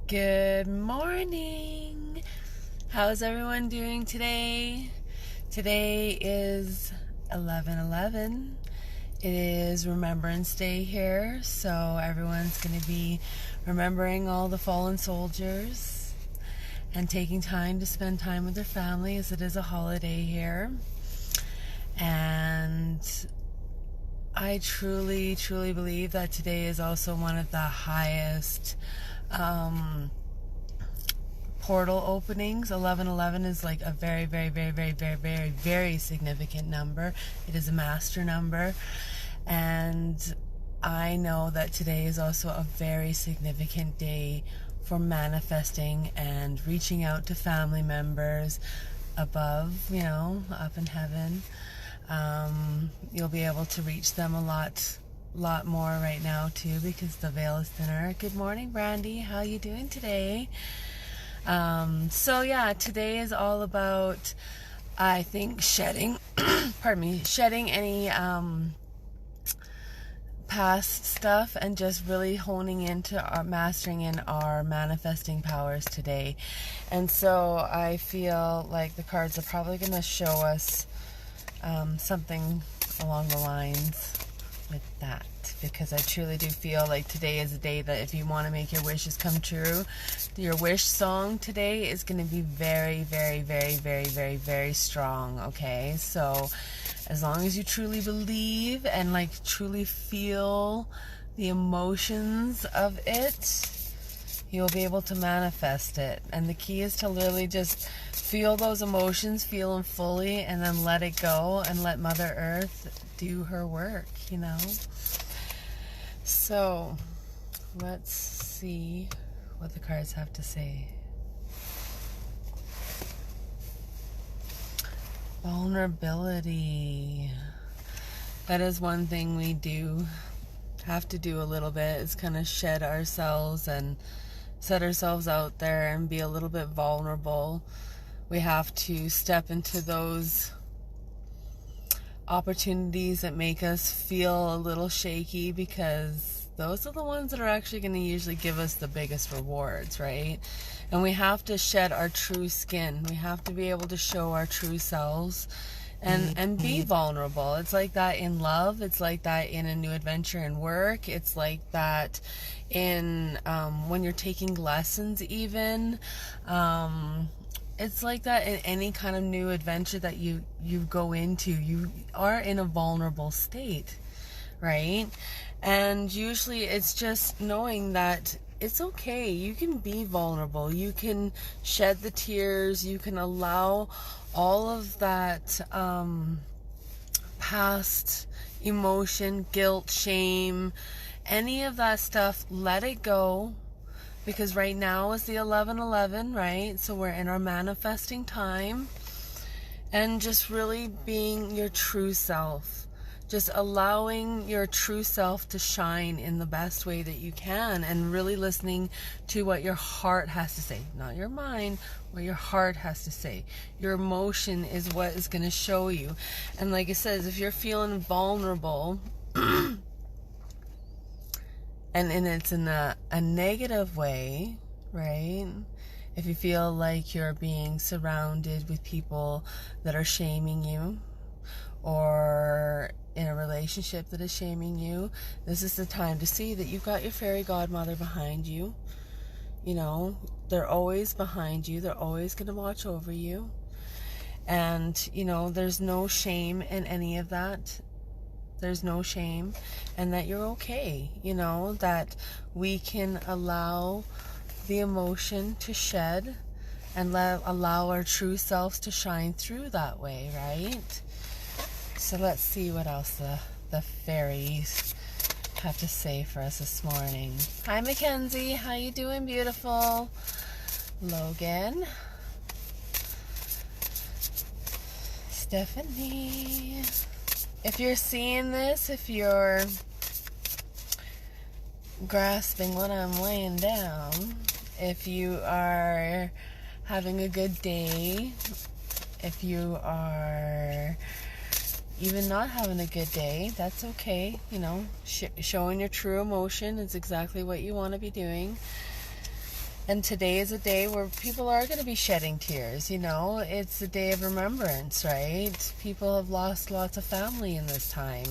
Good morning. How's everyone doing today? Today is 11/11. It is Remembrance Day here, so everyone's going to be remembering all the fallen soldiers and taking time to spend time with their family as it is a holiday here. And I truly believe that today is also one of the highest portal openings. 11/11 is like a very significant number. It is a master number, and I know that today is also a very significant day for manifesting and reaching out to family members above, up in heaven. You'll be able to reach them a lot more right now too, because the veil is thinner. Good morning, Brandy. How you doing today? Today is all about, I think, shedding shedding any past stuff and just really honing into our mastering in our manifesting powers today. And so I feel like the cards are probably going to show us something along the lines with that, because I truly do feel like today is a day that if you want to make your wishes come true, your wish song today is going to be very strong. Okay, so as long as you truly believe and like truly feel the emotions of it, you'll be able to manifest it. And the key is to literally just feel those emotions, feel them fully, and then let it go and let Mother Earth do her work, So, let's see what the cards have to say. Vulnerability. That is one thing we do have to do a little bit, is kind of shed ourselves and set ourselves out there and be a little bit vulnerable. We have to step into those opportunities that make us feel a little shaky, because those are the ones that are actually going to usually give us the biggest rewards, right? And we have to shed our true skin. We have to be able to show our true selves and be vulnerable. It's like that in love. It's like that in a new adventure in work. It's like that in when you're taking lessons even. It's like that in any kind of new adventure that you go into. You are in a vulnerable state, right? And usually it's just knowing that it's okay. You can be vulnerable. You can shed the tears. You can allow all of that past emotion, guilt, shame, any of that stuff, let it go. Because right now is the 11/11, right? So we're in our manifesting time. And just really being your true self. Just allowing your true self to shine in the best way that you can. And really listening to what your heart has to say. Not your mind, what your heart has to say. Your emotion is what is going to show you. And like it says, if you're feeling vulnerable... and it's in a negative way, right? If you feel like you're being surrounded with people that are shaming you, or in a relationship that is shaming you, this is the time to see that you've got your fairy godmother behind you. They're always behind you. They're always going to watch over you. And, there's no shame in any of that. There's no shame, and that you're okay, that we can allow the emotion to shed and allow our true selves to shine through that way, right? So let's see what else the fairies have to say for us this morning. Hi, Mackenzie. How you doing, beautiful? Logan. Stephanie. If you're seeing this, if you're grasping what I'm laying down, if you are having a good day, if you are even not having a good day, that's okay. Showing your true emotion is exactly what you want to be doing. And today is a day where people are going to be shedding tears, you know. It's a day of remembrance, right? People have lost lots of family in this time,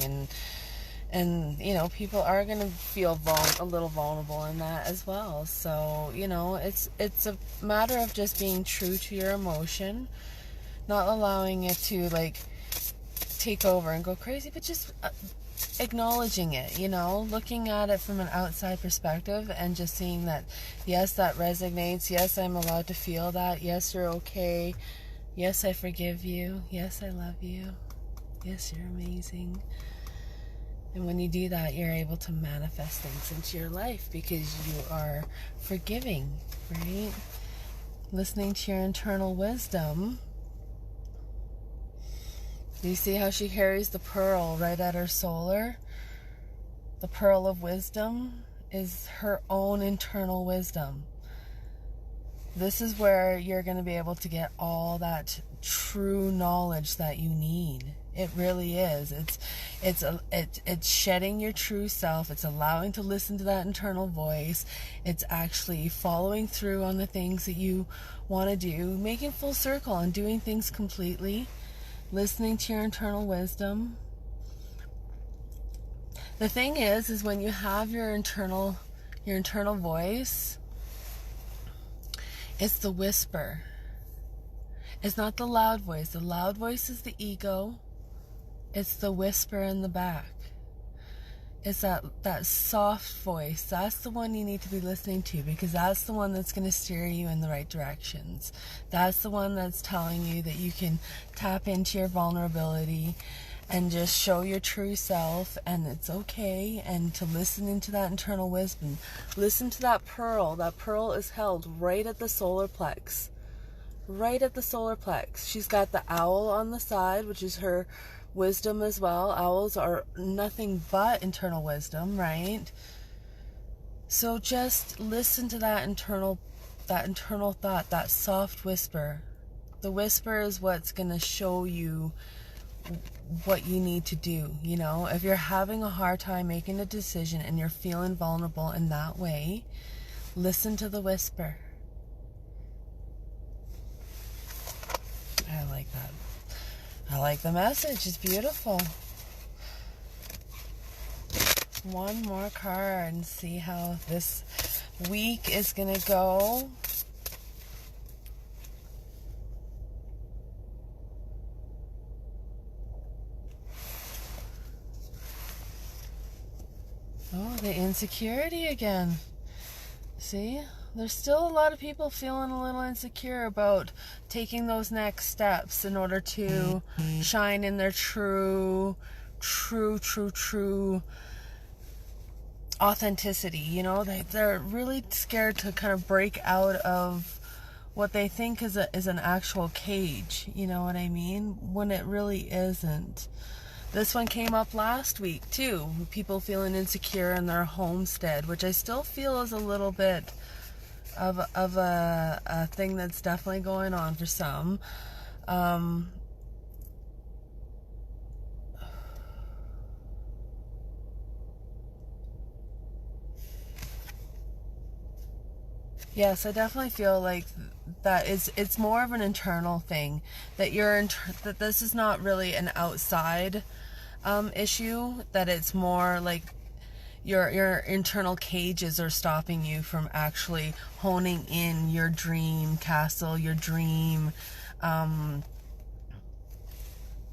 and you know, people are going to feel a little vulnerable in that as well. So, you know, it's a matter of just being true to your emotion, not allowing it to like take over and go crazy, but just acknowledging it, you know, looking at it from an outside perspective and just seeing that, yes, that resonates. Yes, I'm allowed to feel that. Yes, you're okay. Yes, I forgive you. Yes, I love you. Yes, you're amazing. And when you do that, you're able to manifest things into your life because you are forgiving, right? Listening to your internal wisdom. Do you see how she carries the pearl right at her solar? The pearl of wisdom is her own internal wisdom. This is where you're going to be able to get all that true knowledge that you need. It really is. It's shedding your true self. It's allowing to listen to that internal voice. It's actually following through on the things that you want to do, making full circle and doing things completely. Listening to your internal wisdom. The thing is when you have your internal voice, it's the whisper. It's not the loud voice. The loud voice is the ego. It's the whisper in the back. It's that soft voice. That's the one you need to be listening to, because that's the one that's going to steer you in the right directions. That's the one that's telling you that you can tap into your vulnerability and just show your true self, and it's okay, and to listen into that internal wisdom. Listen to that pearl. That pearl is held right at the solar plex. Right at the solar plex. She's got the owl on the side, which is her wisdom as well. Owls are nothing but internal wisdom, right? So just listen to that internal thought, that soft whisper. The whisper is what's going to show you what you need to do. You know, if you're having a hard time making a decision and you're feeling vulnerable in that way, listen to the whisper. I like that. I like the message. It's beautiful. One more card and see how this week is going to go. Oh, the insecurity again. See? There's still a lot of people feeling a little insecure about taking those next steps in order to shine in their true authenticity. You know, they're really scared to kind of break out of what they think is an actual cage. You know what I mean? When it really isn't. This one came up last week too. People feeling insecure in their homestead, which I still feel is a little bit of a thing that's definitely going on for some. Yes, I definitely feel like that it's more of an internal thing, that that this is not really an outside issue, that it's more like your internal cages are stopping you from actually honing in your dream castle, your dream,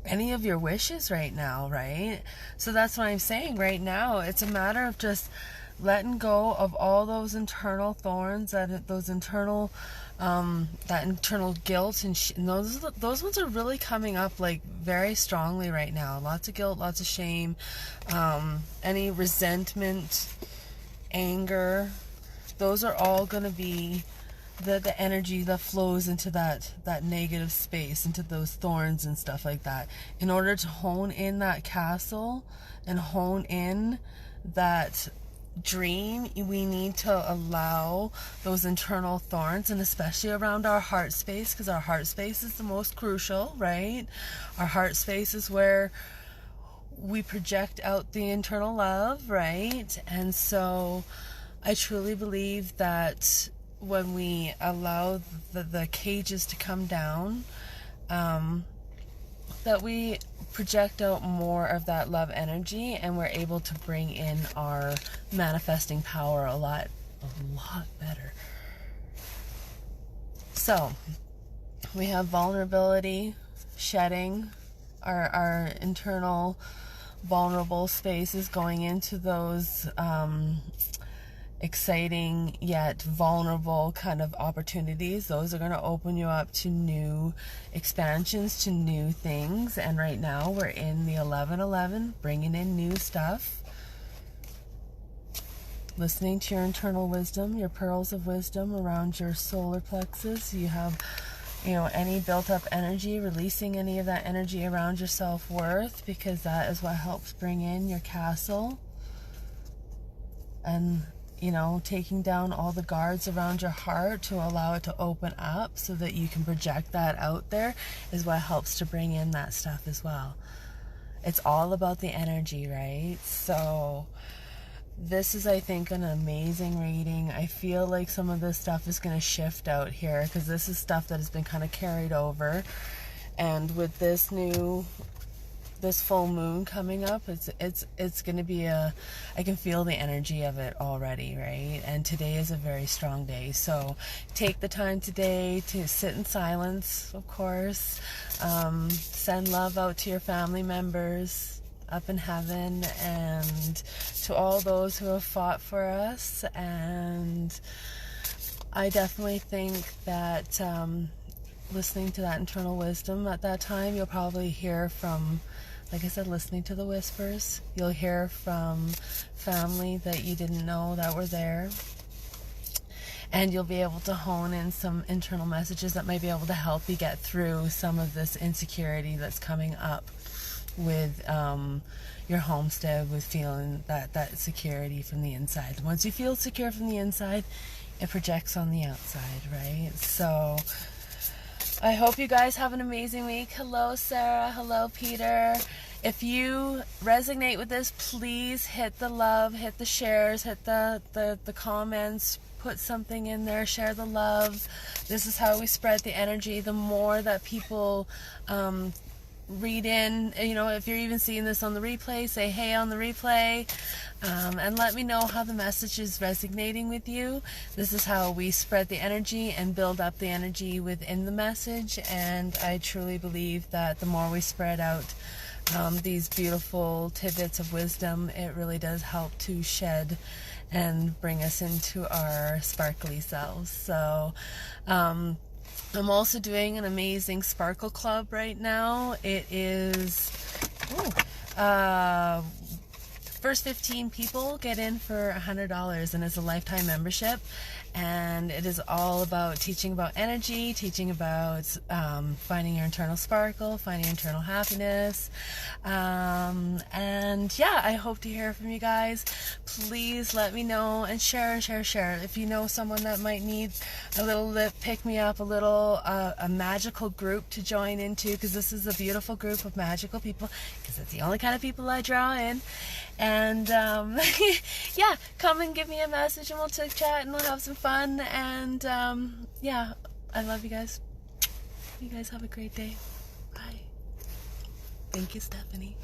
any of your wishes right now, right? So that's what I'm saying. Right now, it's a matter of just letting go of all those internal thorns, that internal guilt, and those ones are really coming up like very strongly right now. Lots of guilt, lots of shame, any resentment, anger. Those are all going to be the energy that flows into that negative space, into those thorns and stuff like that. In order to hone in that castle and hone in that dream, we need to allow those internal thorns, and especially around our heart space, because our heart space is the most crucial, right? Our heart space is where we project out the internal love, right? And so I truly believe that when we allow the cages to come down, that we project out more of that love energy, and we're able to bring in our manifesting power a lot better. So we have vulnerability, shedding our internal vulnerable spaces, going into those exciting yet vulnerable kind of opportunities. Those are going to open you up to new expansions, to new things. And right now we're in the 11:11, bringing in new stuff. Listening to your internal wisdom, your pearls of wisdom around your solar plexus. You have, any built up energy, releasing any of that energy around your self-worth, because that is what helps bring in your castle. And taking down all the guards around your heart to allow it to open up so that you can project that out there is what helps to bring in that stuff as well. It's all about the energy, right? So this is, I think, an amazing reading. I feel like some of this stuff is going to shift out here, because this is stuff that has been kind of carried over. And with this full moon coming up, it's going to be I can feel the energy of it already, right? And today is a very strong day, so take the time today to sit in silence, of course. Send love out to your family members up in heaven, and to all those who have fought for us. And I definitely think that listening to that internal wisdom at that time, you'll probably hear from, like I said, listening to the whispers. You'll hear from family that you didn't know that were there. And you'll be able to hone in some internal messages that might be able to help you get through some of this insecurity that's coming up with your homestead, with feeling that security from the inside. Once you feel secure from the inside, it projects on the outside, right? So I hope you guys have an amazing week. Hello, Sarah. Hello, Peter. If you resonate with this, please hit the love, hit the shares, hit the comments, put something in there, share the love. This is how we spread the energy. The more that people read in, if you're even seeing this on the replay, say hey on the replay, and let me know how the message is resonating with you. This is how we spread the energy and build up the energy within the message. And I truly believe that the more we spread out these beautiful tidbits of wisdom, it really does help to shed and bring us into our sparkly selves. So I'm also doing an amazing Sparkle Club right now. It is first 15 people get in for $100, and it's a lifetime membership. And it is all about teaching about energy, teaching about finding your internal sparkle, finding your internal happiness. And yeah, I hope to hear from you guys. Please let me know, and share. If you know someone that might need a little pick-me-up, a magical group to join into, because this is a beautiful group of magical people, because it's the only kind of people I draw in. And yeah, come and give me a message, and we'll chat and we'll have some fun. And yeah, I love you guys. You guys have a great day. Bye. Thank you, Stephanie.